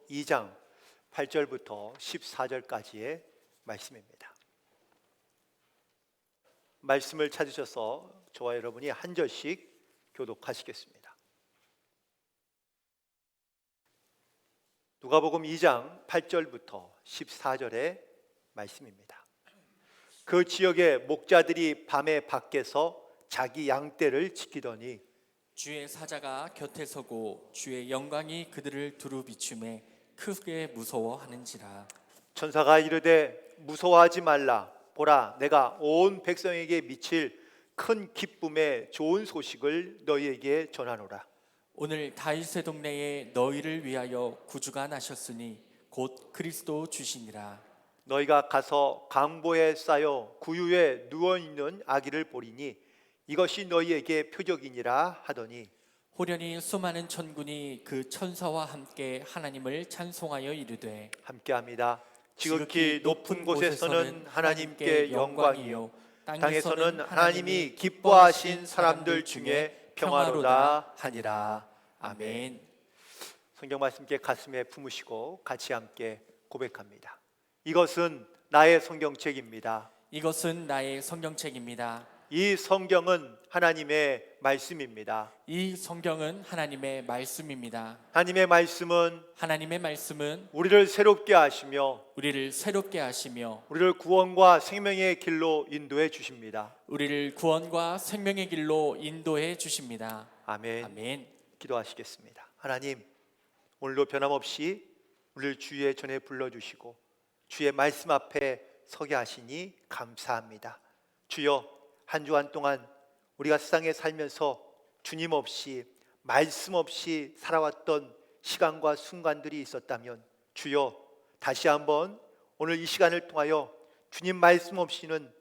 2장 8절부터 14절까지의 말씀입니다. 말씀을 찾으셔서 저와 여러분이 한 절씩 교독하시겠습니다. 누가복음 2장 8절부터 14절의 말씀입니다. 그 지역의 목자들이 밤에 밖에서 자기 양떼를 지키더니 주의 사자가 곁에 서고 주의 영광이 그들을 두루 비추매 크게 무서워하는지라. 천사가 이르되 무서워하지 말라. 보라, 내가 온 백성에게 미칠 큰 기쁨의 좋은 소식을 너희에게 전하노라. 오늘 다윗의 동네에 너희를 위하여 구주가 나셨으니 곧 그리스도 주시니라. 너희가 가서 강보에 쌓여 구유에 누워있는 아기를 보리니 이것이 너희에게 표적이니라 하더니 호련히 수많은 천군이 그 천사와 함께 하나님을 찬송하여 이르되 함께합니다. 지극히 높은 곳에서는 하나님께 영광이요 땅에서는 하나님이 기뻐하신 사람들 중에 평화로다 하니라. 아멘. 아멘. 성경 말씀께 가슴에 품으시고 같이 함께 고백합니다. 이것은 나의 성경책입니다. 이것은 나의 성경책입니다. 이 성경은 하나님의 말씀입니다. 이 성경은 하나님의 말씀입니다. 하나님의 말씀은 우리를 새롭게 하시며 우리를 새롭게 하시며 우리를 구원과 생명의 길로 인도해 주십니다. 우리를 구원과 생명의 길로 인도해 주십니다. 아멘. 아멘. 기도하시겠습니다. 하나님, 오늘도 변함없이 우리를 주의 전에 불러주시고 주의 말씀 앞에 서게 하시니 감사합니다. 주여, 한 주간 동안 우리가 세상에 살면서 주님 없이 말씀 없이 살아왔던 시간과 순간들이 있었다면 주여, 다시 한번 오늘 이 시간을 통하여 주님 말씀 없이는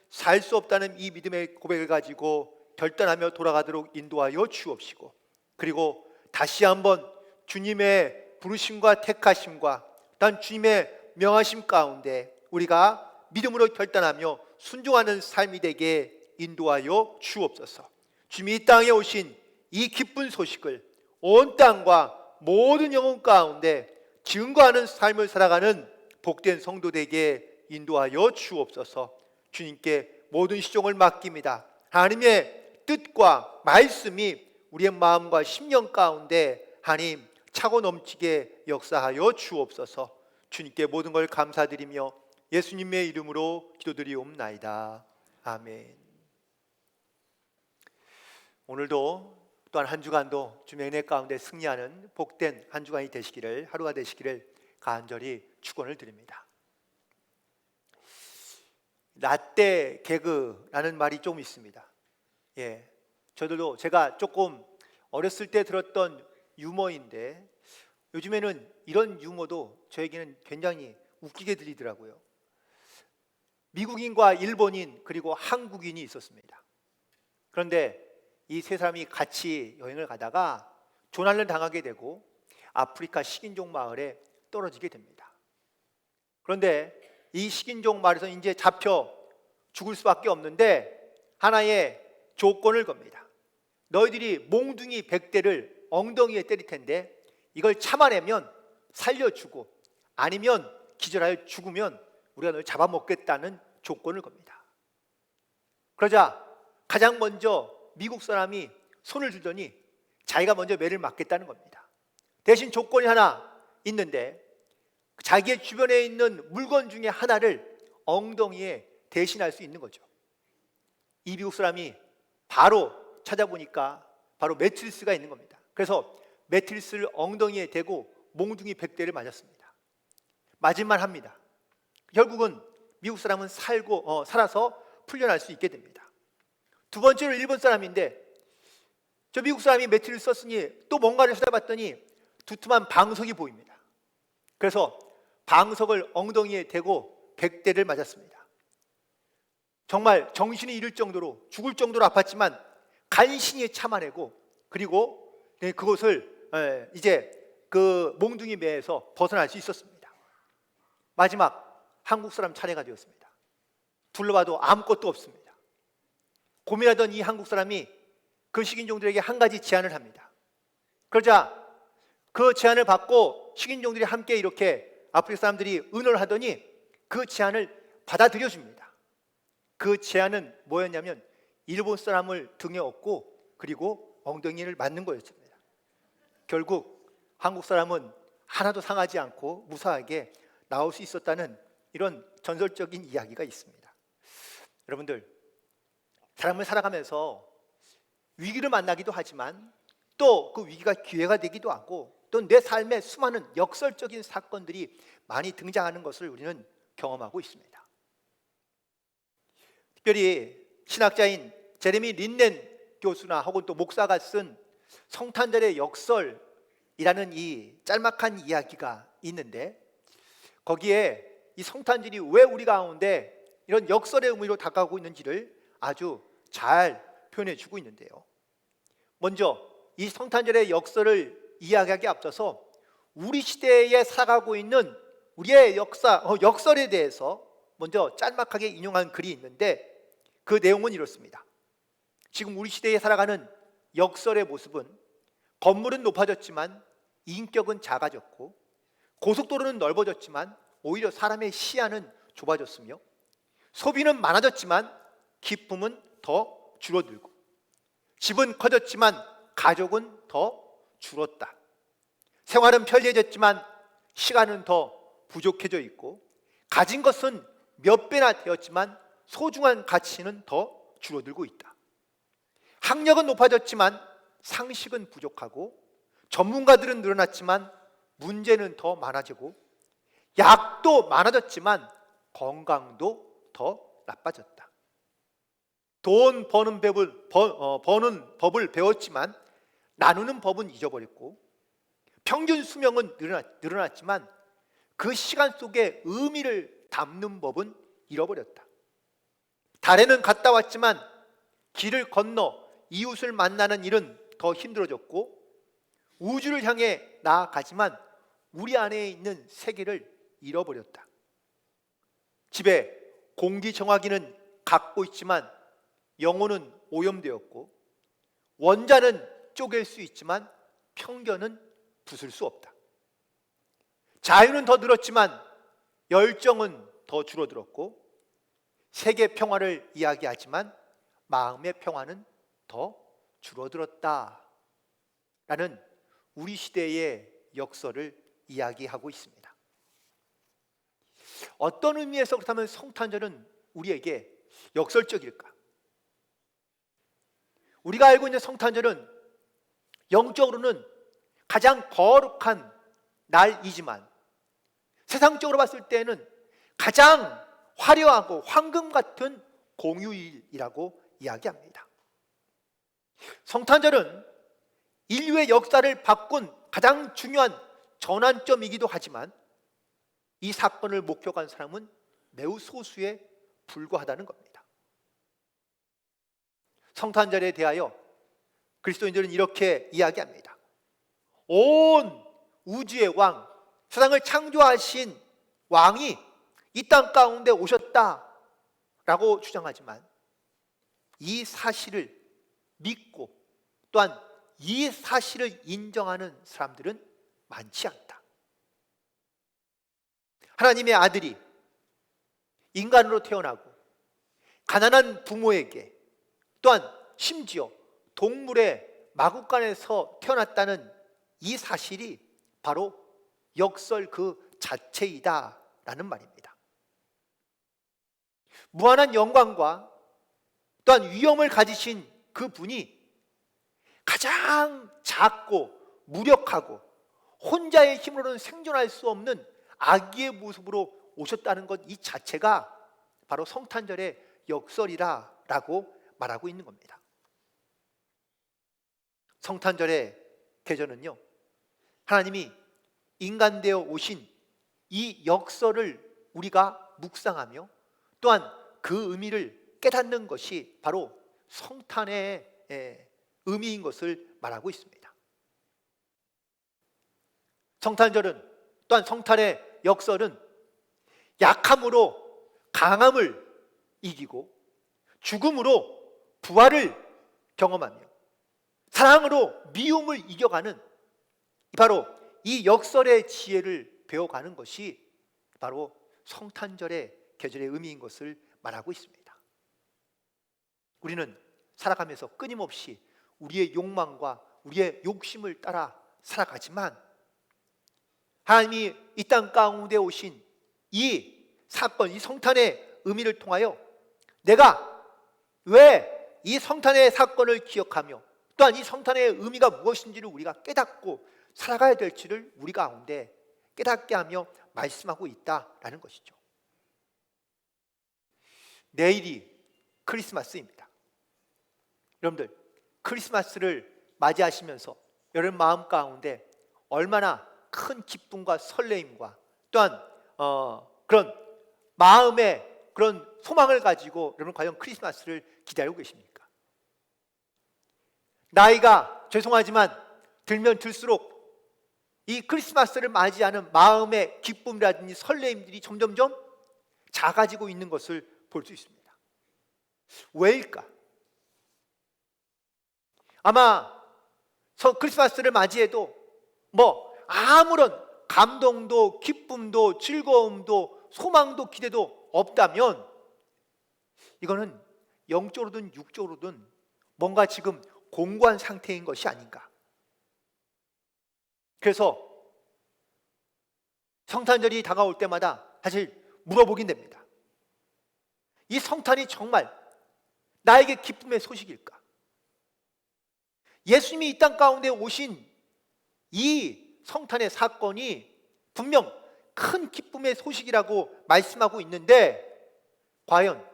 살 수 없다는 이 믿음의 고백을 가지고 결단하며 돌아가도록 인도하여 주옵시고, 그리고 다시 한번 주님의 부르심과 택하심과 단 주님의 명하심 가운데 우리가 믿음으로 결단하며 순종하는 삶이 되게 인도하여 주옵소서. 주님이 이 땅에 오신 이 기쁜 소식을 온 땅과 모든 영혼 가운데 증거하는 삶을 살아가는 복된 성도 되게 인도하여 주옵소서. 주님께 모든 시종을 맡깁니다. 하나님의 뜻과 말씀이 우리의 마음과 심령 가운데 하나님 차고 넘치게 역사하여 주옵소서. 주님께 모든 걸 감사드리며 예수님의 이름으로 기도드리옵나이다. 아멘. 오늘도 또한 한 주간도 주님의 은혜 가운데 승리하는 복된 한 주간이 되시기를, 하루가 되시기를 간절히 축원을 드립니다. 라떼 개그라는 말이 좀 있습니다. 저들도 제가 조금 어렸을 때 들었던 유머인데 요즘에는 이런 유머도 저에게는 굉장히 웃기게 들리더라고요. 미국인과 일본인 그리고 한국인이 있었습니다. 그런데 이 세 사람이 같이 여행을 가다가 조난을 당하게 되고 아프리카 식인종 마을에 떨어지게 됩니다. 그런데 이 식인종 마을에서 이제 잡혀 죽을 수밖에 없는데 하나의 조건을 겁니다. 너희들이 몽둥이 100대를 엉덩이에 때릴 텐데 이걸 참아내면 살려주고 아니면 기절하여 죽으면 우리가 널 잡아먹겠다는 조건을 겁니다. 그러자 가장 먼저 미국 사람이 손을 들더니 자기가 먼저 매를 맞겠다는 겁니다. 대신 조건이 하나 있는데 자기의 주변에 있는 물건 중에 하나를 엉덩이에 대신할 수 있는 거죠. 이 미국 사람이 바로 찾아보니까 바로 매트리스가 있는 겁니다. 그래서 매트리스를 엉덩이에 대고 몽둥이 100대를 맞았습니다. 맞을만 합니다. 결국은 미국 사람은 살아서 풀려날 수 있게 됩니다. 두 번째로 일본 사람인데 저 미국 사람이 매트리스 썼으니 또 뭔가를 찾아봤더니 두툼한 방석이 보입니다. 그래서 방석을 엉덩이에 대고 100대를 맞았습니다. 정말 정신이 잃을 정도로 죽을 정도로 아팠지만 간신히 참아내고 그리고 그것을 이제 그 몽둥이 매에서 벗어날 수 있었습니다. 마지막 한국 사람 차례가 되었습니다. 둘러봐도 아무것도 없습니다. 고민하던 이 한국 사람이 그 식인종들에게 한 가지 제안을 합니다. 그러자 그 제안을 받고 식인종들이 함께 이렇게 아프리카 사람들이 의논을 하더니 그 제안을 받아들여 줍니다. 그 제안은 뭐였냐면 일본 사람을 등에 업고 그리고 엉덩이를 맞는 거였습니다. 결국 한국 사람은 하나도 상하지 않고 무사하게 나올 수 있었다는 이런 전설적인 이야기가 있습니다. 여러분들, 사람을 살아가면서 위기를 만나기도 하지만 또 그 위기가 기회가 되기도 하고 또 내 삶에 수많은 역설적인 사건들이 많이 등장하는 것을 우리는 경험하고 있습니다. 특별히 신학자인 제레미 린넨 교수나 혹은 또 목사가 쓴 성탄절의 역설이라는 이 짤막한 이야기가 있는데 거기에 이 성탄절이 왜 우리 가운데 이런 역설의 의미로 다가오고 있는지를 아주 잘 표현해 주고 있는데요. 먼저 이 성탄절의 역설을 이야기하기에 앞서서 우리 시대에 살아가고 있는 우리의 역설에 대해서 먼저 짤막하게 인용한 글이 있는데 그 내용은 이렇습니다. 지금 우리 시대에 살아가는 역설의 모습은 건물은 높아졌지만 인격은 작아졌고 고속도로는 넓어졌지만 오히려 사람의 시야는 좁아졌으며 소비는 많아졌지만 기쁨은 더 줄어들고 집은 커졌지만 가족은 더 줄었다. 생활은 편리해졌지만 시간은 더 부족해져 있고 가진 것은 몇 배나 되었지만 소중한 가치는 더 줄어들고 있다. 학력은 높아졌지만 상식은 부족하고 전문가들은 늘어났지만 문제는 더 많아지고 약도 많아졌지만 건강도 더 나빠졌다. 돈 버는 법을 배웠지만 나누는 법은 잊어버렸고 평균 수명은 늘어났지만 그 시간 속에 의미를 담는 법은 잃어버렸다. 달에는 갔다 왔지만 길을 건너 이웃을 만나는 일은 더 힘들어졌고 우주를 향해 나아가지만 우리 안에 있는 세계를 잃어버렸다. 집에 공기정화기는 갖고 있지만 영혼은 오염되었고 원자는 쪼갤 수 있지만 편견은 부술 수 없다. 자유는 더 늘었지만 열정은 더 줄어들었고 세계 평화를 이야기하지만 마음의 평화는 더 줄어들었다 라는 우리 시대의 역설을 이야기하고 있습니다. 어떤 의미에서 그렇다면 성탄절은 우리에게 역설적일까? 우리가 알고 있는 성탄절은 영적으로는 가장 거룩한 날이지만 세상적으로 봤을 때는 가장 화려하고 황금 같은 공휴일이라고 이야기합니다. 성탄절은 인류의 역사를 바꾼 가장 중요한 전환점이기도 하지만 이 사건을 목격한 사람은 매우 소수에 불과하다는 겁니다. 성탄절에 대하여 그리스도인들은 이렇게 이야기합니다. 온 우주의 왕, 세상을 창조하신 왕이 이 땅 가운데 오셨다라고 주장하지만 이 사실을 믿고 또한 이 사실을 인정하는 사람들은 많지 않다. 하나님의 아들이 인간으로 태어나고 가난한 부모에게 또한 심지어 동물의 마구간에서 태어났다는 이 사실이 바로 역설 그 자체이다라는 말입니다. 무한한 영광과 또한 위엄을 가지신 그 분이 가장 작고 무력하고 혼자의 힘으로는 생존할 수 없는 아기의 모습으로 오셨다는 것 이 자체가 바로 성탄절의 역설이라고 말하고 있는 겁니다. 성탄절의 계절은요, 하나님이 인간되어 오신 이 역설을 우리가 묵상하며 또한 그 의미를 깨닫는 것이 바로 성탄의 의미인 것을 말하고 있습니다. 성탄절은 또한 성탄의 역설은 약함으로 강함을 이기고 죽음으로 부활을 경험하며 사랑으로 미움을 이겨가는 바로 이 역설의 지혜를 배워가는 것이 바로 성탄절의 계절의 의미인 것을 말하고 있습니다. 우리는 살아가면서 끊임없이 우리의 욕망과 우리의 욕심을 따라 살아가지만 하나님이 이 땅 가운데 오신 이 사건, 이 성탄의 의미를 통하여 내가 왜 이 성탄의 사건을 기억하며 또한 이 성탄의 의미가 무엇인지를 우리가 깨닫고 살아가야 될지를 우리 가운데 깨닫게 하며 말씀하고 있다라는 것이죠. 내일이 크리스마스입니다. 여러분들, 크리스마스를 맞이하시면서 여러분 마음 가운데 얼마나 큰 기쁨과 설레임과 또한 그런 마음의 그런 소망을 가지고 여러분 과연 크리스마스를 기다리고 계십니까? 나이가 죄송하지만 들면 들수록 이 크리스마스를 맞이하는 마음의 기쁨이라든지 설레임들이 점점점 작아지고 있는 것을 볼 수 있습니다. 왜일까? 아마 크리스마스를 맞이해도 아무런 감동도 기쁨도 즐거움도 소망도 기대도 없다면 이거는 영적으로든 육적으로든 뭔가 지금 공고한 상태인 것이 아닌가. 그래서 성탄절이 다가올 때마다 사실 물어보긴 됩니다. 이 성탄이 정말 나에게 기쁨의 소식일까? 예수님이 이 땅 가운데 오신 이 성탄의 사건이 분명 큰 기쁨의 소식이라고 말씀하고 있는데 과연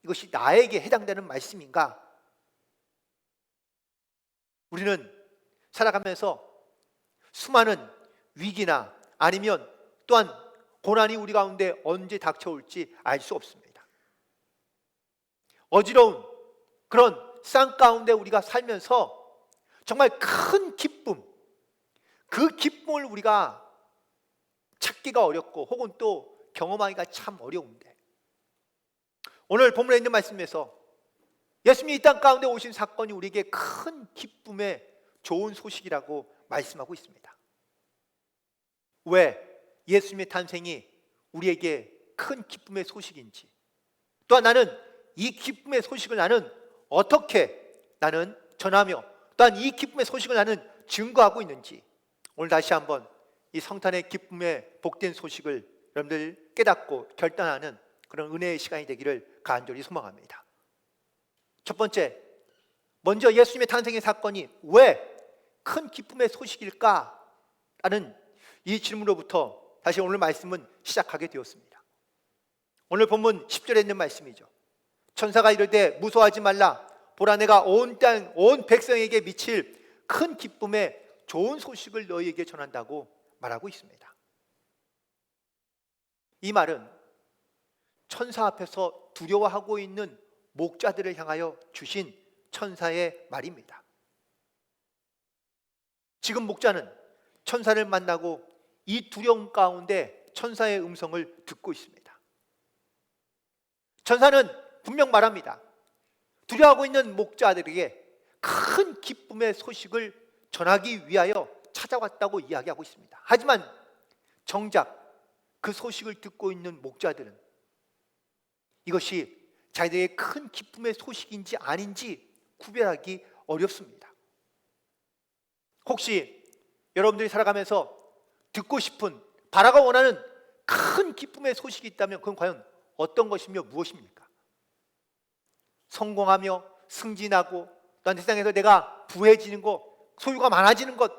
이것이 나에게 해당되는 말씀인가? 우리는 살아가면서 수많은 위기나 아니면 또한 고난이 우리 가운데 언제 닥쳐올지 알 수 없습니다. 어지러운 그런 쌍 가운데 우리가 살면서 정말 큰 기쁨, 그 기쁨을 우리가 찾기가 어렵고 혹은 또 경험하기가 참 어려운데 오늘 본문에 있는 말씀에서 예수님이 이 땅 가운데 오신 사건이 우리에게 큰 기쁨의 좋은 소식이라고 말씀하고 있습니다. 왜 예수님의 탄생이 우리에게 큰 기쁨의 소식인지, 또한 나는 이 기쁨의 소식을 나는 어떻게 나는 전하며 또한 이 기쁨의 소식을 나는 증거하고 있는지 오늘 다시 한번 이 성탄의 기쁨의 복된 소식을 여러분들 깨닫고 결단하는 그런 은혜의 시간이 되기를 간절히 소망합니다. 첫 번째, 먼저 예수님의 탄생의 사건이 왜 큰 기쁨의 소식일까? 라는 이 질문으로부터 다시 오늘 말씀은 시작하게 되었습니다. 오늘 본문 10절에 있는 말씀이죠. 천사가 이르되 무서워하지 말라. 보라 내가 온 땅, 온 백성에게 미칠 큰 기쁨의 좋은 소식을 너희에게 전한다고 말하고 있습니다. 이 말은 천사 앞에서 두려워하고 있는 목자들을 향하여 주신 천사의 말입니다. 지금 목자는 천사를 만나고 이 두려움 가운데 천사의 음성을 듣고 있습니다. 천사는 분명 말합니다. 두려워하고 있는 목자들에게 큰 기쁨의 소식을 전하기 위하여 찾아왔다고 이야기하고 있습니다. 하지만 정작 그 소식을 듣고 있는 목자들은 이것이 자기들에게 큰 기쁨의 소식인지 아닌지 구별하기 어렵습니다. 혹시 여러분들이 살아가면서 듣고 싶은, 바라가 원하는 큰 기쁨의 소식이 있다면 그건 과연 어떤 것이며 무엇입니까? 성공하며 승진하고 또한 세상에서 내가 부해지는 것, 소유가 많아지는 것,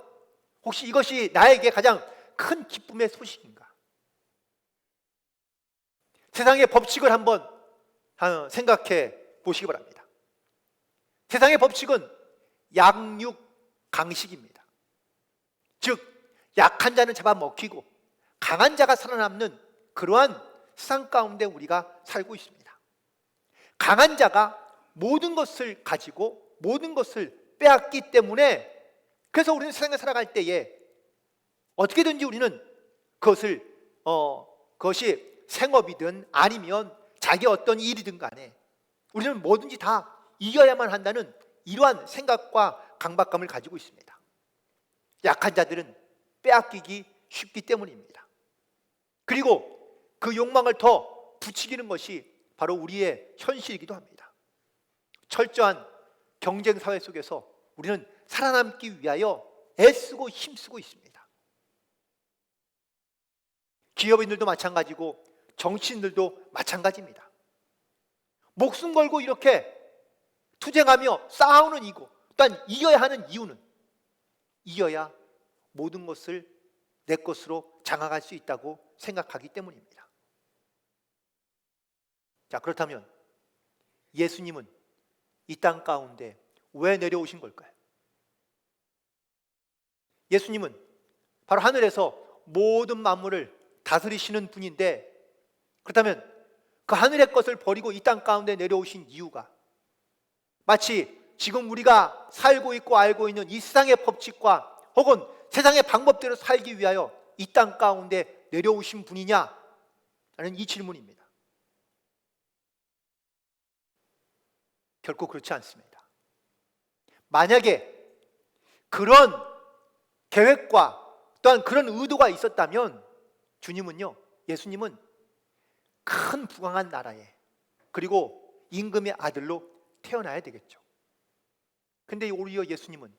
혹시 이것이 나에게 가장 큰 기쁨의 소식인가? 세상의 법칙을 한번 생각해 보시기 바랍니다. 세상의 법칙은 양육강식입니다. 즉 약한 자는 잡아먹히고 강한 자가 살아남는 그러한 세상 가운데 우리가 살고 있습니다. 강한 자가 모든 것을 가지고 모든 것을 빼앗기 때문에 그래서 우리는 세상에 살아갈 때에 어떻게든지 우리는 그것이 생업이든 아니면 자기 어떤 일이든 간에 우리는 뭐든지 다 이겨야만 한다는 이러한 생각과 강박감을 가지고 있습니다. 약한 자들은 빼앗기기 쉽기 때문입니다. 그리고 그 욕망을 더 부추기는 것이 바로 우리의 현실이기도 합니다. 철저한 경쟁 사회 속에서 우리는 살아남기 위하여 애쓰고 힘쓰고 있습니다. 기업인들도 마찬가지고 정치인들도 마찬가지입니다. 목숨 걸고 이렇게 투쟁하며 싸우는 이고, 또한 이겨야 하는 이유는 이겨야 모든 것을 내 것으로 장악할 수 있다고 생각하기 때문입니다. 자, 그렇다면 예수님은 이 땅 가운데 왜 내려오신 걸까요? 예수님은 바로 하늘에서 모든 만물을 다스리시는 분인데, 그렇다면 그 하늘의 것을 버리고 이 땅 가운데 내려오신 이유가 마치 지금 우리가 살고 있고 알고 있는 이 세상의 법칙과 혹은 세상의 방법대로 살기 위하여 이 땅 가운데 내려오신 분이냐? 라는 이 질문입니다. 결코 그렇지 않습니다. 만약에 그런 계획과 또한 그런 의도가 있었다면 예수님은 큰 부강한 나라에, 그리고 임금의 아들로 태어나야 되겠죠. 근데 오히려 예수님은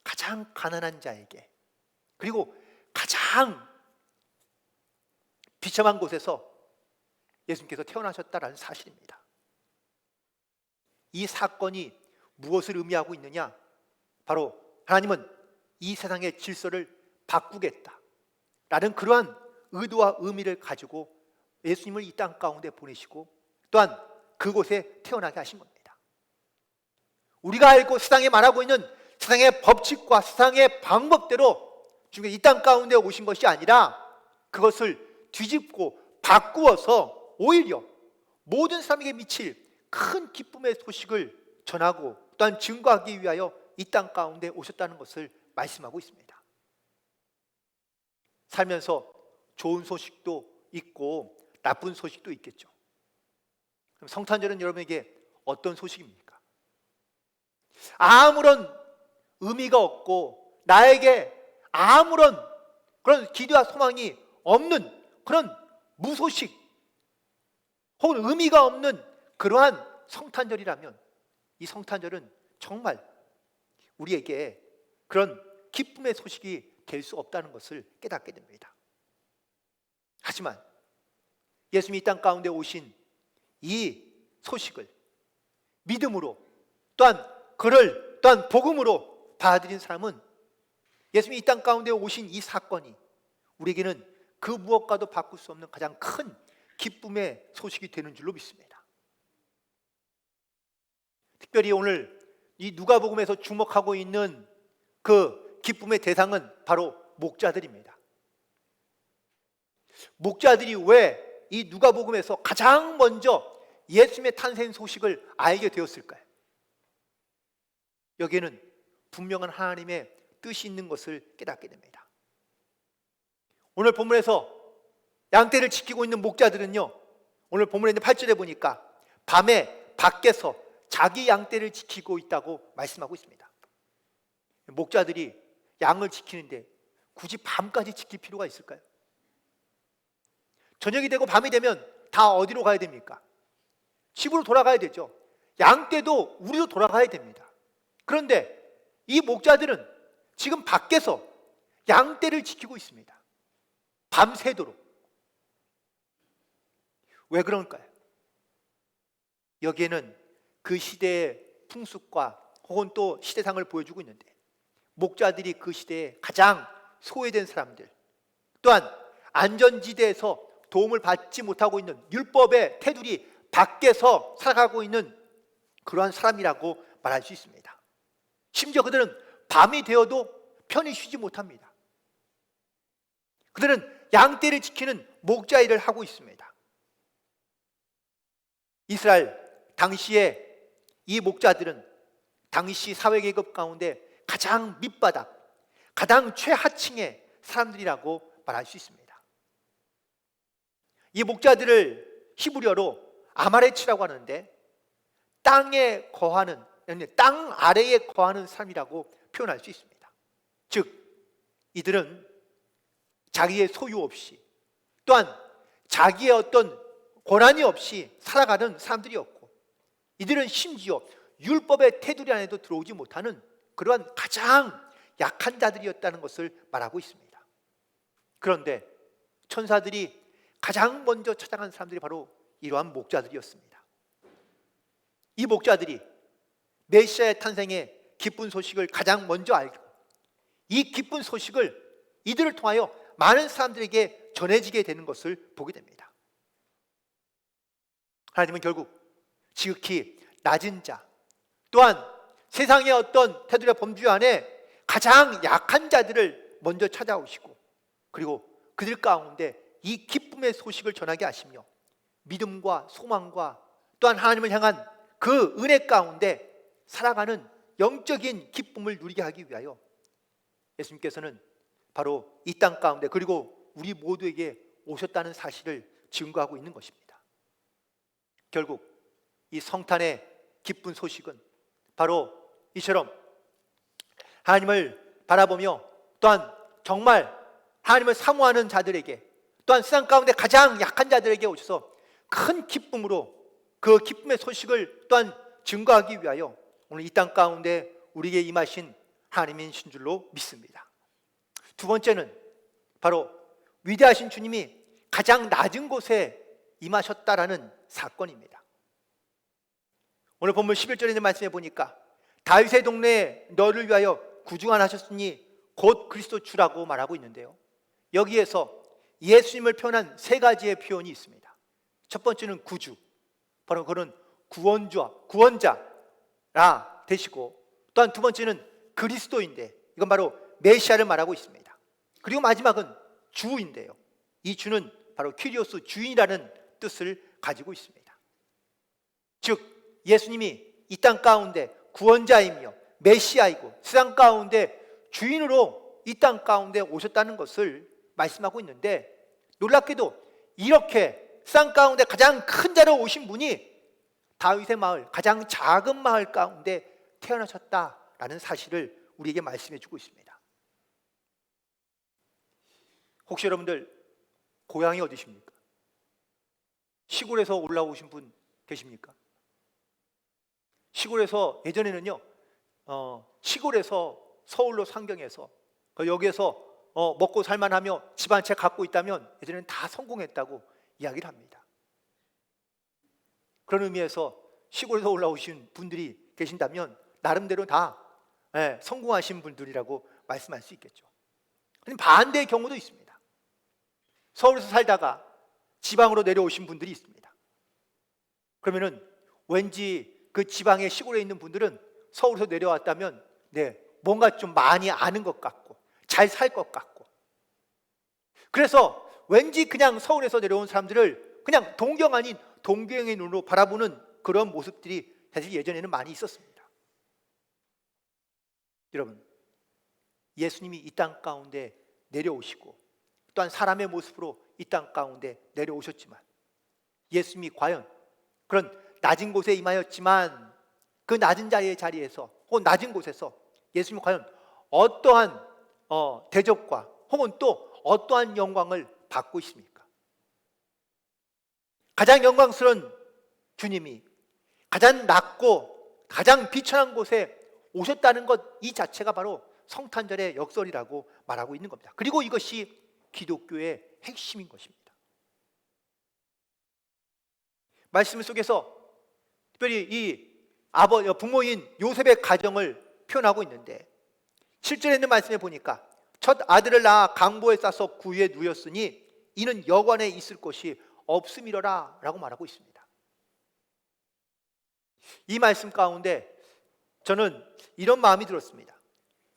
가장 가난한 자에게, 그리고 가장 비참한 곳에서 예수님께서 태어나셨다라는 사실입니다. 이 사건이 무엇을 의미하고 있느냐? 바로 하나님은 이 세상의 질서를 바꾸겠다라는 그러한 의도와 의미를 가지고 예수님을 이 땅 가운데 보내시고 또한 그곳에 태어나게 하신 겁니다. 우리가 알고 세상에 말하고 있는 세상의 법칙과 세상의 방법대로 주님께서 이 땅 가운데 오신 것이 아니라 그것을 뒤집고 바꾸어서 오히려 모든 사람에게 미칠 큰 기쁨의 소식을 전하고 또한 증거하기 위하여 이 땅 가운데 오셨다는 것을 말씀하고 있습니다. 살면서 좋은 소식도 있고 나쁜 소식도 있겠죠. 그럼 성탄절은 여러분에게 어떤 소식입니까? 아무런 의미가 없고 나에게 아무런 그런 기대와 소망이 없는 그런 무소식 혹은 의미가 없는 그러한 성탄절이라면 이 성탄절은 정말 우리에게 그런 기쁨의 소식이 될 수 없다는 것을 깨닫게 됩니다. 하지만 예수님이 이 땅 가운데 오신 이 소식을 믿음으로 또한 그를 또한 복음으로 받아들인 사람은 예수님이 이 땅 가운데 오신 이 사건이 우리에게는 그 무엇과도 바꿀 수 없는 가장 큰 기쁨의 소식이 되는 줄로 믿습니다. 특별히 오늘 이 누가복음에서 주목하고 있는 그 기쁨의 대상은 바로 목자들입니다. 목자들이 왜 이 누가복음에서 가장 먼저 예수님의 탄생 소식을 알게 되었을까요? 여기에는 분명한 하나님의 뜻이 있는 것을 깨닫게 됩니다. 오늘 본문에서 양떼를 지키고 있는 목자들은요, 오늘 본문에 있는 8절에 보니까 밤에 밖에서 자기 양떼를 지키고 있다고 말씀하고 있습니다. 목자들이 양을 지키는데 굳이 밤까지 지킬 필요가 있을까요? 저녁이 되고 밤이 되면 다 어디로 가야 됩니까? 집으로 돌아가야 되죠. 양떼도 우리로 돌아가야 됩니다. 그런데 이 목자들은 지금 밖에서 양떼를 지키고 있습니다. 밤새도록. 왜 그럴까요? 여기에는 그 시대의 풍습과 혹은 또 시대상을 보여주고 있는데, 목자들이 그 시대에 가장 소외된 사람들, 또한 안전지대에서 도움을 받지 못하고 있는 율법의 테두리 밖에서 살아가고 있는 그러한 사람이라고 말할 수 있습니다. 심지어 그들은 밤이 되어도 편히 쉬지 못합니다. 그들은 양떼를 지키는 목자 일을 하고 있습니다. 이스라엘 당시에 이 목자들은 당시 사회계급 가운데 가장 밑바닥, 가장 최하층의 사람들이라고 말할 수 있습니다. 이 목자들을 히브리어로 아마레치라고 하는데 땅에 거하는, 땅 아래에 거하는 사람이라고 표현할 수 있습니다. 즉 이들은 자기의 소유 없이, 또한 자기의 어떤 권한이 없이 살아가는 사람들이었고, 이들은 심지어 율법의 테두리 안에도 들어오지 못하는 그러한 가장 약한 자들이었다는 것을 말하고 있습니다. 그런데 천사들이 가장 먼저 찾아간 사람들이 바로 이러한 목자들이었습니다. 이 목자들이 메시아의 탄생의 기쁜 소식을 가장 먼저 알고, 이 기쁜 소식을 이들을 통하여 많은 사람들에게 전해지게 되는 것을 보게 됩니다. 하나님은 결국 지극히 낮은 자, 또한 세상의 어떤 테두리 범주 안에 가장 약한 자들을 먼저 찾아오시고, 그리고 그들 가운데 이 기쁨의 소식을 전하게 하시며 믿음과 소망과 또한 하나님을 향한 그 은혜 가운데 살아가는 영적인 기쁨을 누리게 하기 위하여 예수님께서는 바로 이 땅 가운데, 그리고 우리 모두에게 오셨다는 사실을 증거하고 있는 것입니다. 결국 이 성탄의 기쁜 소식은 바로 이처럼 하나님을 바라보며 또한 정말 하나님을 사모하는 자들에게, 또한 세상 가운데 가장 약한 자들에게 오셔서 큰 기쁨으로 그 기쁨의 소식을 또한 증거하기 위하여 오늘 이 땅 가운데 우리에게 임하신 하나님이신 줄로 믿습니다. 두 번째는 바로 위대하신 주님이 가장 낮은 곳에 임하셨다라는 사건입니다. 오늘 본문 11절에 있는 말씀에 보니까 다윗의 동네에 너를 위하여 구중하셨으니 곧 그리스도 주라고 말하고 있는데요, 여기에서 예수님을 표현한 세 가지의 표현이 있습니다. 첫 번째는 구주, 바로 그는 구원자라 되시고, 또한 두 번째는 그리스도인데 이건 바로 메시아를 말하고 있습니다. 그리고 마지막은 주인데요, 이 주는 바로 퀴리오스, 주인이라는 뜻을 가지고 있습니다. 즉 예수님이 이 땅 가운데 구원자이며 메시아이고 세상 가운데 주인으로 이 땅 가운데 오셨다는 것을 말씀하고 있는데, 놀랍게도 이렇게 세상 가운데 가장 큰 자로 오신 분이 다윗의 마을, 가장 작은 마을 가운데 태어나셨다라는 사실을 우리에게 말씀해 주고 있습니다. 혹시 여러분들 고향이 어디십니까? 시골에서 올라오신 분 계십니까? 시골에서 예전에는요, 시골에서 서울로 상경해서 여기에서 먹고 살만하며 집 한 채 갖고 있다면 예전에는 다 성공했다고 이야기를 합니다. 그런 의미에서 시골에서 올라오신 분들이 계신다면 나름대로 다 성공하신 분들이라고 말씀할 수 있겠죠. 반대의 경우도 있습니다. 서울에서 살다가 지방으로 내려오신 분들이 있습니다. 그러면은 왠지 그 지방의 시골에 있는 분들은 서울에서 내려왔다면 뭔가 좀 많이 아는 것 같고 잘 살 것 같고, 그래서 왠지 그냥 서울에서 내려온 사람들을 그냥 동경 아닌 동경의 눈으로 바라보는 그런 모습들이 사실 예전에는 많이 있었습니다. 여러분, 예수님이 이 땅 가운데 내려오시고 또한 사람의 모습으로 이 땅 가운데 내려오셨지만, 예수님이 과연 그런 낮은 곳에 임하였지만 그 낮은 자리에서 혹은 낮은 곳에서 예수님이 과연 어떠한 대접과 혹은 또 어떠한 영광을 받고 있습니까? 가장 영광스러운 주님이 가장 낮고 가장 비천한 곳에 오셨다는 것, 이 자체가 바로 성탄절의 역설이라고 말하고 있는 겁니다. 그리고 이것이 기독교의 핵심인 것입니다. 말씀 속에서 특별히 이 부모인 요셉의 가정을 표현하고 있는데, 7절에 있는 말씀에 보니까 첫 아들을 낳아 강보에 싸서 구유에 누였으니 이는 여관에 있을 곳이 없음이러라 라고 말하고 있습니다. 이 말씀 가운데 저는 이런 마음이 들었습니다.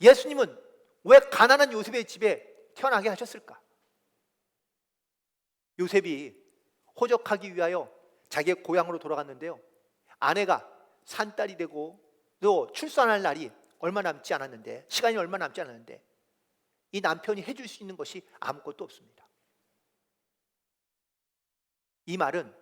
예수님은 왜 가난한 요셉의 집에 태어나게 하셨을까? 요셉이 호적하기 위하여 자기의 고향으로 돌아갔는데요, 아내가 산딸이 되고 또 출산할 날이 얼마 남지 않았는데, 시간이 얼마 남지 않았는데 이 남편이 해줄 수 있는 것이 아무것도 없습니다. 이 말은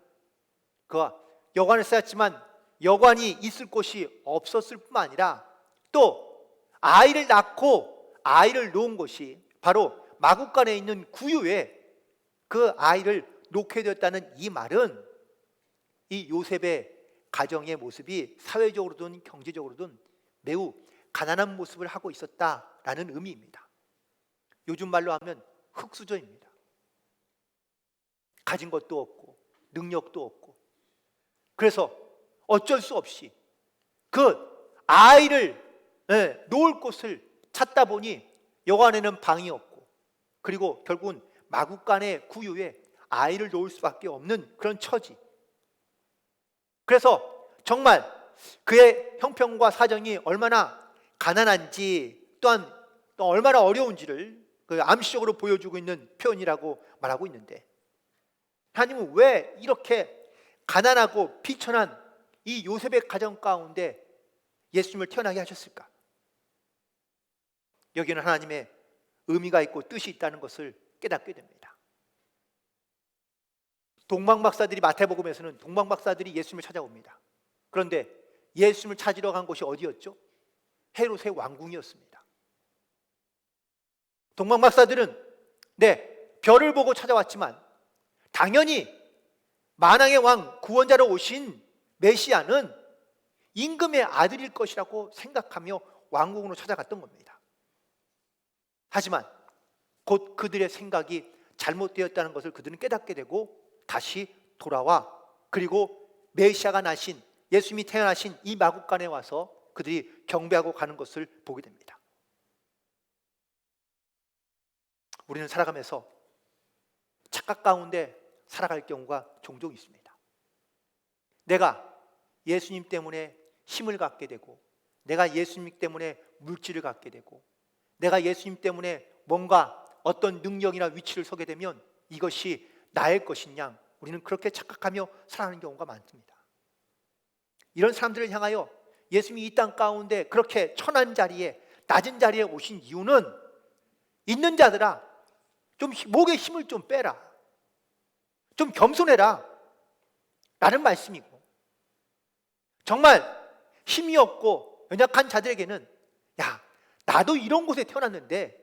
그가 여관을 쌓았지만 여관이 있을 곳이 없었을 뿐만 아니라 또 아이를 낳고 아이를 놓은 곳이 바로 마구간에 있는 구유에 그 아이를 놓게 되었다는 이 말은 이 요셉의 가정의 모습이 사회적으로든 경제적으로든 매우 가난한 모습을 하고 있었다라는 의미입니다. 요즘 말로 하면 흙수저입니다. 가진 것도 없고 능력도 없고, 그래서 어쩔 수 없이 그 아이를 놓을 곳을 찾다 보니 여 안에는 방이 없고, 그리고 결국은 마구간의 구유에 아이를 놓을 수밖에 없는 그런 처지. 그래서 정말 그의 형편과 사정이 얼마나 가난한지, 또한 또 얼마나 어려운지를 그 암시적으로 보여주고 있는 표현이라고 말하고 있는데, 하나님은 왜 이렇게 가난하고 비천한 이 요셉의 가정 가운데 예수님을 태어나게 하셨을까? 여기는 하나님의 의미가 있고 뜻이 있다는 것을 깨닫게 됩니다. 동방박사들이, 마태복음에서는 동방박사들이 예수님을 찾아옵니다. 그런데 예수님을 찾으러 간 곳이 어디였죠? 헤롯의 왕궁이었습니다. 동방박사들은 별을 보고 찾아왔지만 당연히 만왕의 왕 구원자로 오신 메시아는 임금의 아들일 것이라고 생각하며 왕궁으로 찾아갔던 겁니다. 하지만 곧 그들의 생각이 잘못되었다는 것을 그들은 깨닫게 되고 다시 돌아와, 그리고 메시아가 나신, 예수님이 태어나신 이 마구간에 와서 그들이 경배하고 가는 것을 보게 됩니다. 우리는 살아가면서 착각 가운데 살아갈 경우가 종종 있습니다. 내가 예수님 때문에 힘을 갖게 되고, 내가 예수님 때문에 물질을 갖게 되고, 내가 예수님 때문에 뭔가 어떤 능력이나 위치를 서게 되면 이것이 나의 것인 양 우리는 그렇게 착각하며 살아가는 경우가 많습니다. 이런 사람들을 향하여 예수님이 이 땅 가운데 그렇게 천한 자리에, 낮은 자리에 오신 이유는, 있는 자들아 좀 목에 힘을 좀 빼라, 좀 겸손해라 라는 말씀이고, 정말 힘이 없고 연약한 자들에게는 야, 나도 이런 곳에 태어났는데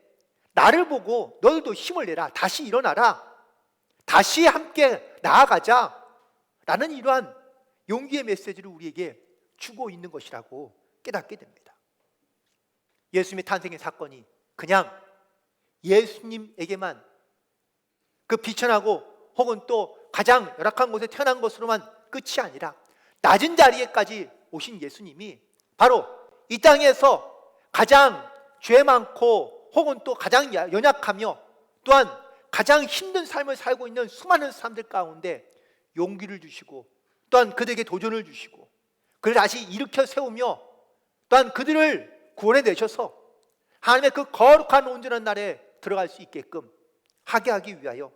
나를 보고 너희도 힘을 내라, 다시 일어나라, 다시 함께 나아가자 라는 이러한 용기의 메시지를 우리에게 주고 있는 것이라고 깨닫게 됩니다. 예수님의 탄생의 사건이 그냥 예수님에게만 그 비천하고 혹은 또 가장 열악한 곳에 태어난 것으로만 끝이 아니라 낮은 자리에까지 오신 예수님이 바로 이 땅에서 가장 죄 많고 혹은 또 가장 연약하며 또한 가장 힘든 삶을 살고 있는 수많은 사람들 가운데 용기를 주시고, 또한 그들에게 도전을 주시고, 그를 다시 일으켜 세우며 또한 그들을 구원해 내셔서 하나님의 그 거룩한 온전한 날에 들어갈 수 있게끔 하게 하기 위하여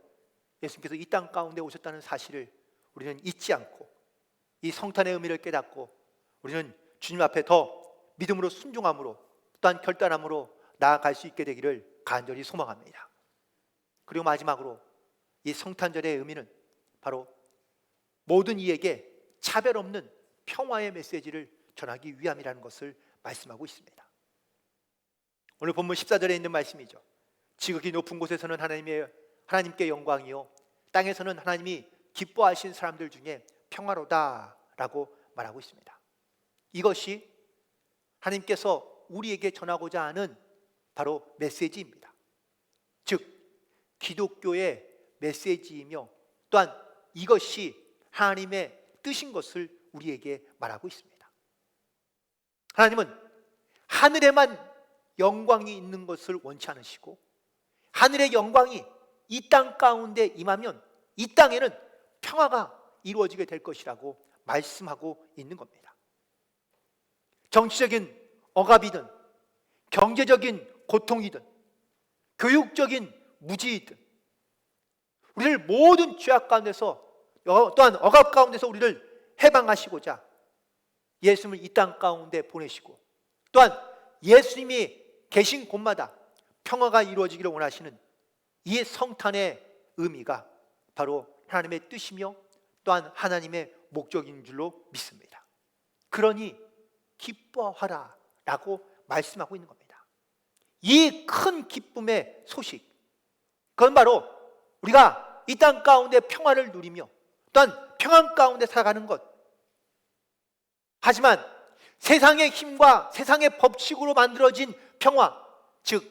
예수님께서 이 땅 가운데 오셨다는 사실을 우리는 잊지 않고 이 성탄의 의미를 깨닫고 우리는 주님 앞에 더 믿음으로 순종함으로 또한 결단함으로 나아갈 수 있게 되기를 간절히 소망합니다. 그리고 마지막으로 이 성탄절의 의미는 바로 모든 이에게 차별 없는 평화의 메시지를 전하기 위함이라는 것을 말씀하고 있습니다. 오늘 본문 14절에 있는 말씀이죠. 지극히 높은 곳에서는 하나님께 영광이요, 땅에서는 하나님이 기뻐하신 사람들 중에 평화로다라고 말하고 있습니다. 이것이 하나님께서 우리에게 전하고자 하는 바로 메시지입니다. 즉 기독교의 메시지이며 또한 이것이 하나님의 뜻인 것을 우리에게 말하고 있습니다. 하나님은 하늘에만 영광이 있는 것을 원치 않으시고, 하늘의 영광이 이 땅 가운데 임하면 이 땅에는 평화가 이루어지게 될 것이라고 말씀하고 있는 겁니다. 정치적인 억압이든 경제적인 고통이든 교육적인 무지이든 우리를 모든 죄악 가운데서 또한 억압 가운데서 우리를 해방하시고자 예수님을 이 땅 가운데 보내시고, 또한 예수님이 계신 곳마다 평화가 이루어지기를 원하시는 이 성탄의 의미가 바로 하나님의 뜻이며 또한 하나님의 목적인 줄로 믿습니다. 그러니 기뻐하라 라고 말씀하고 있는 겁니다. 이 큰 기쁨의 소식, 그건 바로 우리가 이 땅 가운데 평안을 누리며 또한 평안 가운데 살아가는 것. 하지만 세상의 힘과 세상의 법칙으로 만들어진 평화, 즉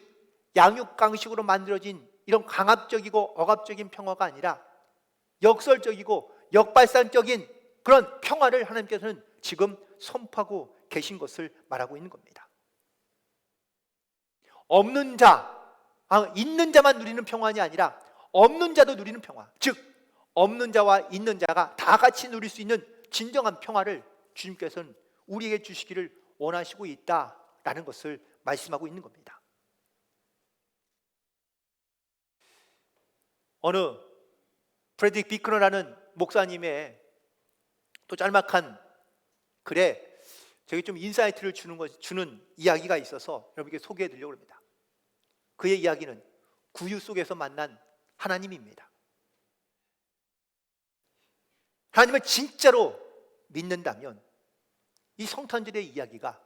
양육강식으로 만들어진 이런 강압적이고 억압적인 평화가 아니라 역설적이고 역발상적인 그런 평화를 하나님께서는 지금 선포하고 계신 것을 말하고 있는 겁니다. 없는 자, 있는 자만 누리는 평안이 아니라 없는 자도 누리는 평화, 즉 없는 자와 있는 자가 다 같이 누릴 수 있는 진정한 평화를 주님께서는 우리에게 주시기를 원하시고 있다라는 것을 말씀하고 있는 겁니다. 어느 프레드릭 비크너라는 목사님의 또 짤막한 글에 저게 좀 인사이트를 주는 이야기가 있어서 여러분께 소개해 드리려고 합니다. 그의 이야기는 구유 속에서 만난 하나님입니다. 하나님을 진짜로 믿는다면 이 성탄절의 이야기가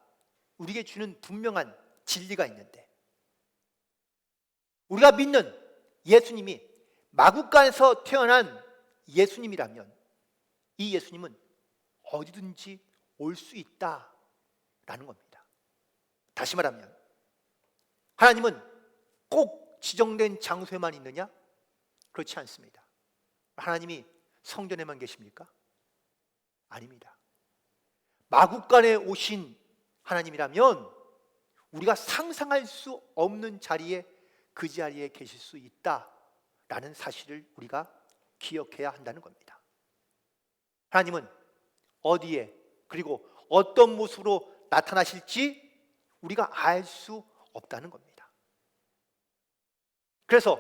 우리에게 주는 분명한 진리가 있는데, 우리가 믿는 예수님이 마구간에서 태어난 예수님이라면 이 예수님은 어디든지 올 수 있다라는 겁니다. 다시 말하면 하나님은 꼭 지정된 장소에만 있느냐? 그렇지 않습니다. 하나님이 성전에만 계십니까? 아닙니다. 마구간에 오신 하나님이라면 우리가 상상할 수 없는 자리에, 그 자리에 계실 수 있다라는 사실을 우리가 기억해야 한다는 겁니다. 하나님은 어디에 그리고 어떤 모습으로 나타나실지 우리가 알 수 없다는 겁니다. 그래서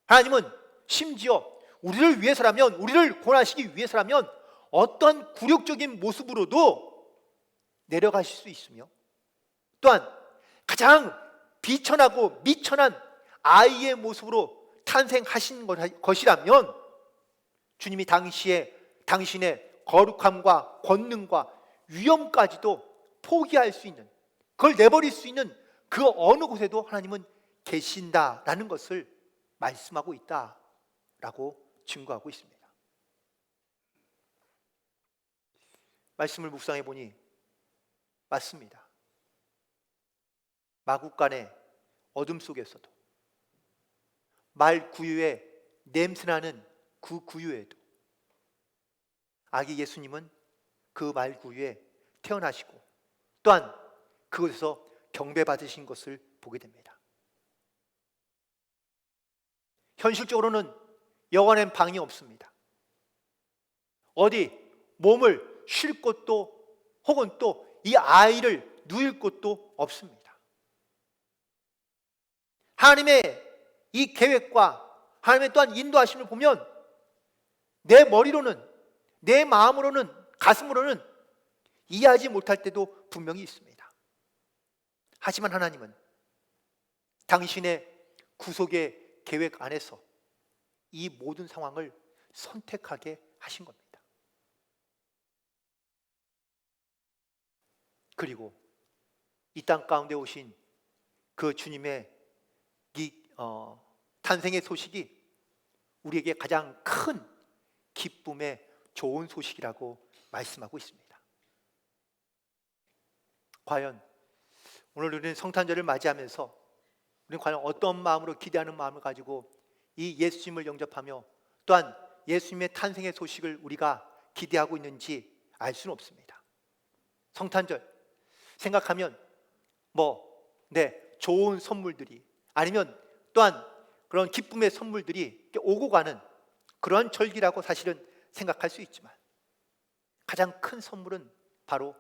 하나님은 심지어 우리를 위해서라면, 우리를 구원하시기 위해서라면 어떤 굴욕적인 모습으로도 내려가실 수 있으며, 또한 가장 비천하고 미천한 아이의 모습으로 탄생하신 것이라면 주님이 당신의 거룩함과 권능과 위엄까지도 포기할 수 있는, 그걸 내버릴 수 있는 그 어느 곳에도 하나님은 계신다라는 것을 말씀하고 있다라고 증거하고 있습니다. 말씀을 묵상해 보니 맞습니다. 마구간의 어둠 속에서도, 말 구유에 냄새나는 그 구유에도 아기 예수님은 그 말 구유에 태어나시고 또한 그곳에서 경배받으신 것을 보게 됩니다. 현실적으로는 여관엔 방이 없습니다. 어디 몸을 쉴 곳도 혹은 또 이 아이를 누일 곳도 없습니다. 하나님의 이 계획과 하나님의 또한 인도하심을 보면 내 머리로는, 내 마음으로는, 가슴으로는 이해하지 못할 때도 분명히 있습니다. 하지만 하나님은 당신의 구속의 계획 안에서 이 모든 상황을 선택하게 하신 겁니다. 그리고 이 땅 가운데 오신 그 주님의 탄생의 소식이 우리에게 가장 큰 기쁨의 좋은 소식이라고 말씀하고 있습니다. 과연 오늘 우리는 성탄절을 맞이하면서 우리는 과연 어떤 마음으로, 기대하는 마음을 가지고 이 예수님을 영접하며 또한 예수님의 탄생의 소식을 우리가 기대하고 있는지 알 수는 없습니다. 성탄절 생각하면 좋은 선물들이, 아니면 또한 그런 기쁨의 선물들이 오고 가는 그러한 절기라고 사실은 생각할 수 있지만, 가장 큰 선물은 바로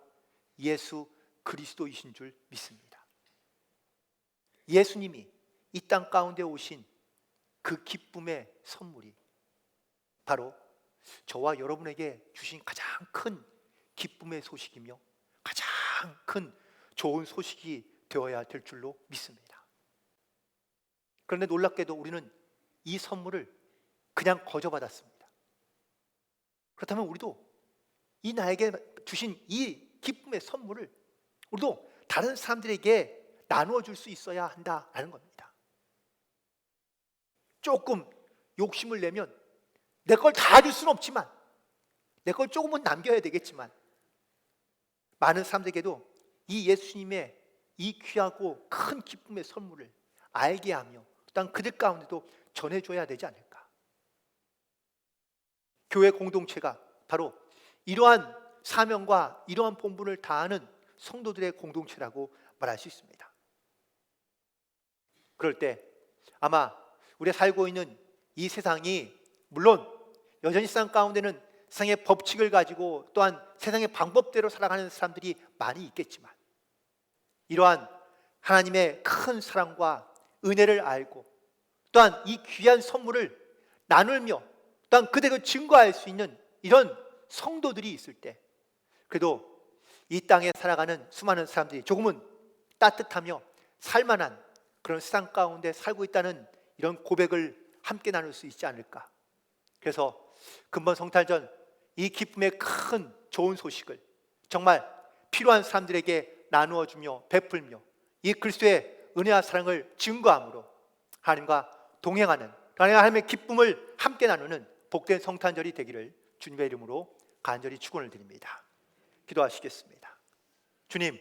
예수 그리스도이신 줄 믿습니다. 예수님이 이 땅 가운데 오신 그 기쁨의 선물이 바로 저와 여러분에게 주신 가장 큰 기쁨의 소식이며 가장 큰 좋은 소식이 되어야 될 줄로 믿습니다. 그런데 놀랍게도 우리는 이 선물을 그냥 거저받았습니다. 그렇다면 우리도 이 나에게 주신 이 기쁨의 선물을 우리도 다른 사람들에게 나누어 줄 수 있어야 한다라는 겁니다. 조금 욕심을 내면 내 걸 다 줄 수는 없지만 내 걸 조금은 남겨야 되겠지만 많은 사람들에게도 이 예수님의 이 귀하고 큰 기쁨의 선물을 알게 하며 또한 그들 가운데도 전해줘야 되지 않을까. 교회 공동체가 바로 이러한 사명과 이러한 본분을 다하는 성도들의 공동체라고 말할 수 있습니다. 그럴 때 아마 우리가 살고 있는 이 세상이 물론 여전히 세상 가운데는 세상의 법칙을 가지고 또한 세상의 방법대로 살아가는 사람들이 많이 있겠지만 이러한 하나님의 큰 사랑과 은혜를 알고 또한 이 귀한 선물을 나누며 또한 그대로 증거할 수 있는 이런 성도들이 있을 때 그래도 이 땅에 살아가는 수많은 사람들이 조금은 따뜻하며 살만한 그런 세상 가운데 살고 있다는 이런 고백을 함께 나눌 수 있지 않을까. 그래서 근본 성탄절 이 기쁨의 큰 좋은 소식을 정말 필요한 사람들에게 나누어 주며 베풀며 이 그리스도의 은혜와 사랑을 증거함으로 하나님과 동행하는 하나님의 기쁨을 함께 나누는 복된 성탄절이 되기를 주님의 이름으로 간절히 축원을 드립니다. 기도하시겠습니다. 주님,